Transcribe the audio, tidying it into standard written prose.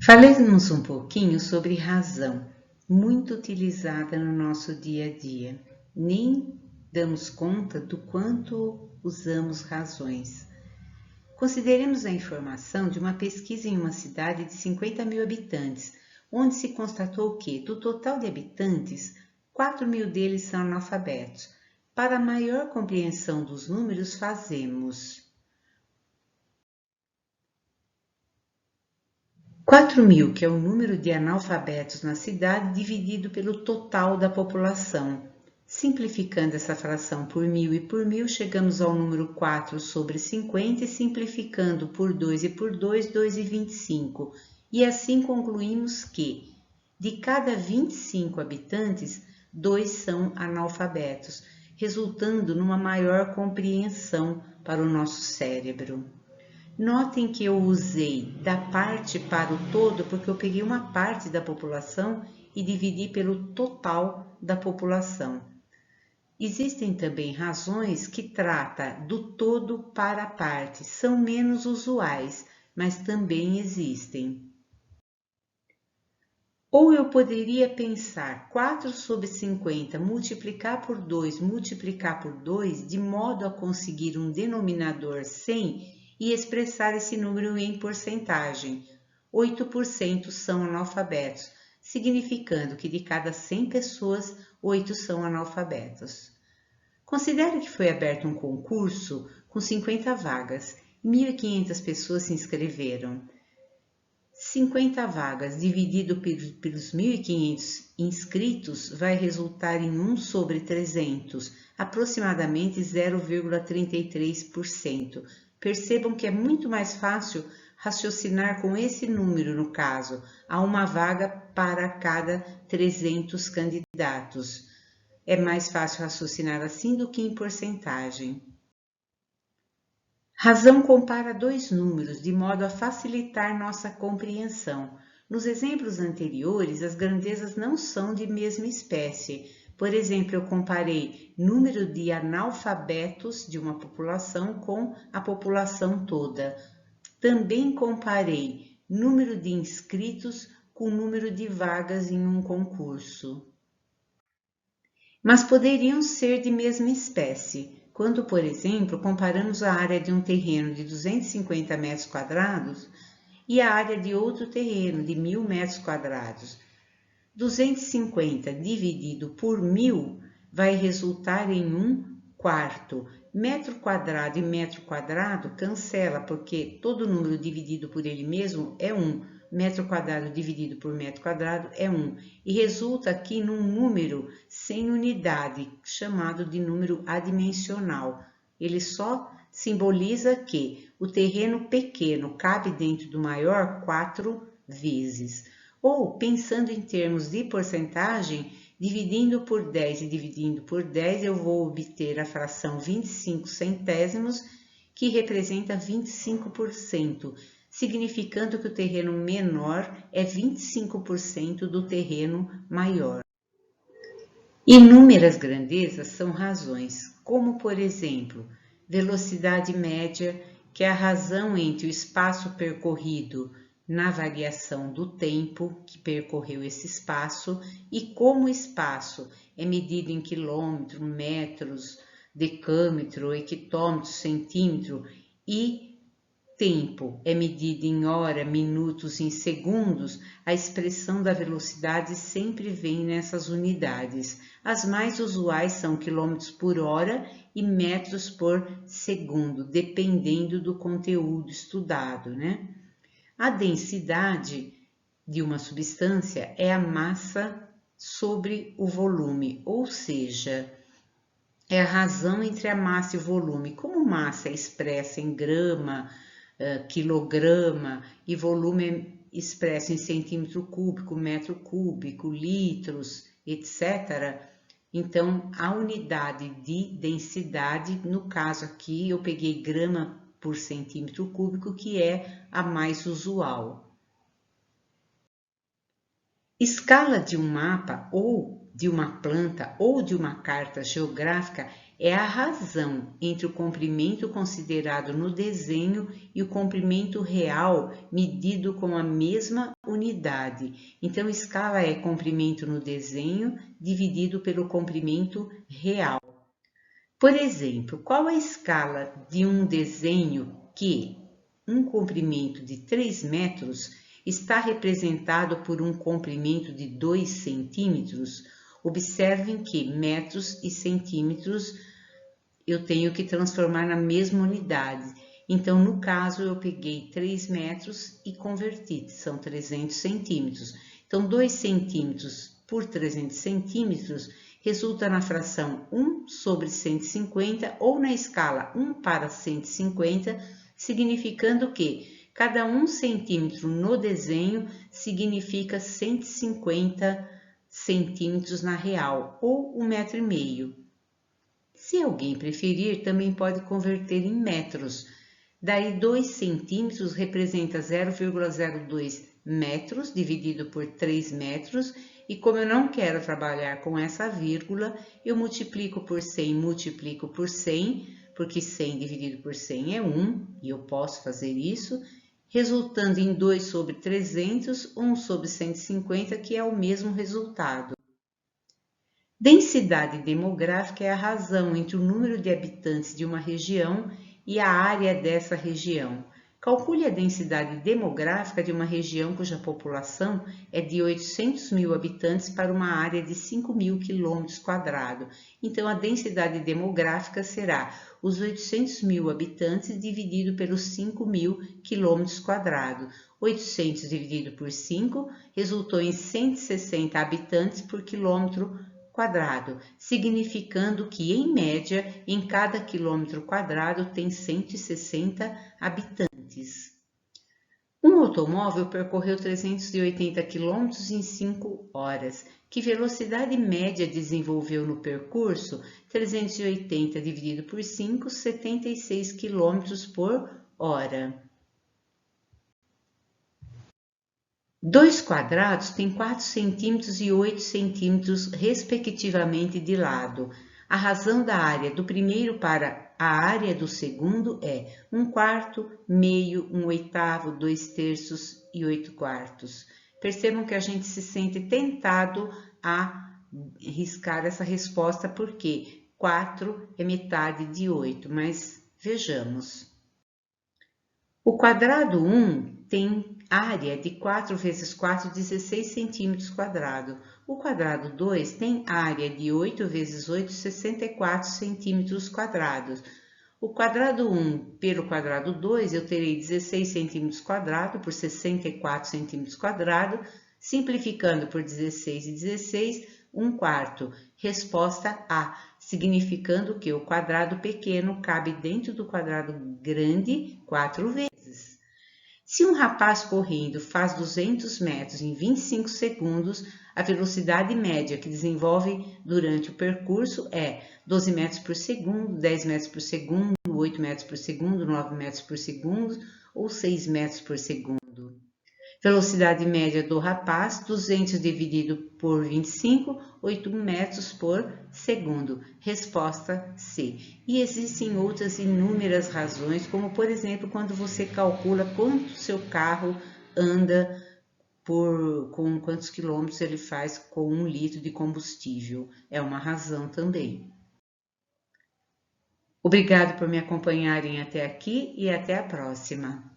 Falemos um pouquinho sobre razão, muito utilizada no nosso dia a dia. Nem damos conta do quanto usamos razões. Consideremos a informação de uma pesquisa em uma cidade de 50 mil habitantes, onde se constatou que, do total de habitantes, 4 mil deles são analfabetos. Para maior compreensão dos números, fazemos 4 mil, que é o número de analfabetos na cidade, dividido pelo total da população. Simplificando essa fração por mil e por mil, chegamos ao número 4 sobre 50 e simplificando por 2 e por 2, 2,25. E assim concluímos que, de cada 25 habitantes, 2 são analfabetos, resultando numa maior compreensão para o nosso cérebro. Notem que eu usei da parte para o todo porque eu peguei uma parte da população e dividi pelo total da população. Existem também razões que tratam do todo para a parte, são menos usuais, mas também existem. Ou eu poderia pensar 4 sobre 50 multiplicar por 2 multiplicar por 2 de modo a conseguir um denominador 100 e expressar esse número em porcentagem. 8% são analfabetos, significando que de cada 100 pessoas, 8 são analfabetos. Considere que foi aberto um concurso com 50 vagas, 1.500 pessoas se inscreveram. 50 vagas dividido pelos 1.500 inscritos vai resultar em 1 sobre 300, aproximadamente 0,33%. Percebam que é muito mais fácil raciocinar com esse número no caso, há uma vaga para cada 300 candidatos. É mais fácil raciocinar assim do que em porcentagem. Razão compara dois números de modo a facilitar nossa compreensão. Nos exemplos anteriores, as grandezas não são de mesma espécie. Por exemplo, eu comparei número de analfabetos de uma população com a população toda. Também comparei número de inscritos com número de vagas em um concurso. Mas poderiam ser de mesma espécie. Quando, por exemplo, comparamos a área de um terreno de 250 metros quadrados e a área de outro terreno de 1.000 metros quadrados. 250 dividido por 1.000 vai resultar em 1/4. Metro quadrado e metro quadrado cancela, porque todo número dividido por ele mesmo é 1. Metro quadrado dividido por metro quadrado é 1. E resulta aqui num número sem unidade, chamado de número adimensional. Ele só simboliza que o terreno pequeno cabe dentro do maior 4 vezes. Ou, pensando em termos de porcentagem, dividindo por 10 e dividindo por 10, eu vou obter a fração 25 centésimos, que representa 25%, significando que o terreno menor é 25% do terreno maior. Inúmeras grandezas são razões, como por exemplo, velocidade média, que é a razão entre o espaço percorrido na variação do tempo que percorreu esse espaço e como o espaço é medido em quilômetro, metros, decâmetro, hectômetro, centímetro e tempo é medido em hora, minutos, em segundos, a expressão da velocidade sempre vem nessas unidades. As mais usuais são quilômetros por hora e metros por segundo, dependendo do conteúdo estudado, né? A densidade de uma substância é a massa sobre o volume, ou seja, é a razão entre a massa e o volume. Como massa é expressa em grama, quilograma e volume é expresso em centímetro cúbico, metro cúbico, litros, etc. Então, a unidade de densidade, no caso aqui, eu peguei grama por centímetro cúbico, que é a mais usual. Escala de um mapa ou de uma planta ou de uma carta geográfica é a razão entre o comprimento considerado no desenho e o comprimento real medido com a mesma unidade. Então, escala é comprimento no desenho dividido pelo comprimento real. Por exemplo, qual a escala de um desenho que um comprimento de 3 metros está representado por um comprimento de 2 centímetros? Observem que metros e centímetros eu tenho que transformar na mesma unidade. Então, no caso, eu peguei 3 metros e converti, são 300 centímetros. Então, 2 centímetros por 300 centímetros resulta na fração 1 sobre 150 ou na escala 1 para 150, significando que cada 1 centímetro no desenho significa 150 centímetros na real, ou 1,5 metro. Se alguém preferir, também pode converter em metros. Daí 2 centímetros representa 0,02 metros dividido por 3 metros. E como eu não quero trabalhar com essa vírgula, eu multiplico por 100, multiplico por 100, porque 100 dividido por 100 é 1, e eu posso fazer isso, resultando em 2 sobre 300, 1 sobre 150, que é o mesmo resultado. Densidade demográfica é a razão entre o número de habitantes de uma região e a área dessa região. Calcule a densidade demográfica de uma região cuja população é de 800 mil habitantes para uma área de 5.000 km². Então, a densidade demográfica será os 800 mil habitantes dividido pelos 5.000 km². 800 dividido por 5 resultou em 160 habitantes por quilômetro quadrado, significando que, em média, em cada quilômetro quadrado tem 160 habitantes. Um automóvel percorreu 380 km em 5 horas. Que velocidade média desenvolveu no percurso? 380 dividido por 5, 76 km por hora. 2 quadrados têm 4 centímetros e 8 centímetros, respectivamente, de lado. A razão da área do primeiro para a área do segundo é 1/4, meio, 1/8, 2/3 e 8/4. Percebam que a gente se sente tentado a riscar essa resposta, porque 4 é metade de 8, mas vejamos. O quadrado 1 tem área de 4 vezes 4, 16 centímetros quadrados. O quadrado 2 tem área de 8 vezes 8, 64 centímetros quadrados. O quadrado 1 pelo quadrado 2, eu terei 16 centímetros quadrados por 64 centímetros quadrados, simplificando por 16 e 16, 1/4. Resposta A, significando que o quadrado pequeno cabe dentro do quadrado grande 4 vezes. Se um rapaz correndo faz 200 metros em 25 segundos, a velocidade média que desenvolve durante o percurso é 12 metros por segundo, 10 metros por segundo, 8 metros por segundo, 9 metros por segundo ou 6 metros por segundo. Velocidade média do rapaz, 200 dividido por 25, 8 metros por segundo. Resposta C. E existem outras inúmeras razões, como por exemplo, quando você calcula quanto seu carro anda com quantos quilômetros ele faz com 1 litro de combustível. É uma razão também. Obrigado por me acompanharem até aqui e até a próxima.